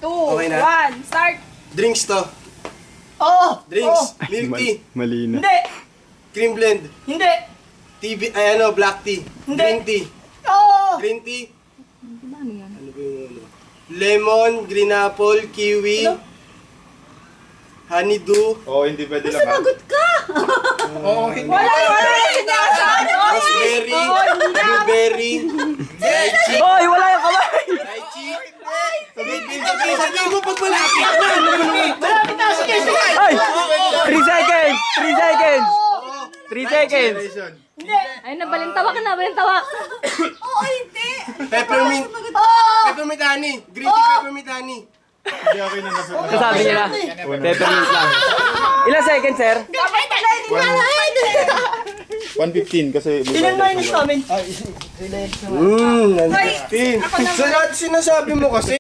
Okay na. 1, start! Drinks to. Oo! Drinks. Milk tea. Mali na. Hindi! Cream blend. Hindi! Black tea. Hindi. Green tea. Oo! Green tea. Ano ba yung ano? Lemon, green apple, kiwi, honeydew, Hindi pwede lang. Sumagot ka! Wala! raspberry, blueberry, lychee. Hoy, wala yung kamay! Lychee. Sabi mo pag malapit na. Malapit na! Sige! Ay! 3 seconds! 3 seconds! 3 seconds! Hindi! Ay, nabalintawa ka na, balintawa. Oo, hindi! Peppermint. Peppermint honey. Green tea peppermint honey. Hindi okay na nasa. Sasabi niya na. Peppermint lang. Ilang seconds, sir? Dapat pala hindi malahin! 115 kasi. Ilan minus namin? Nandito. Sa lahat sinasabi mo kasi.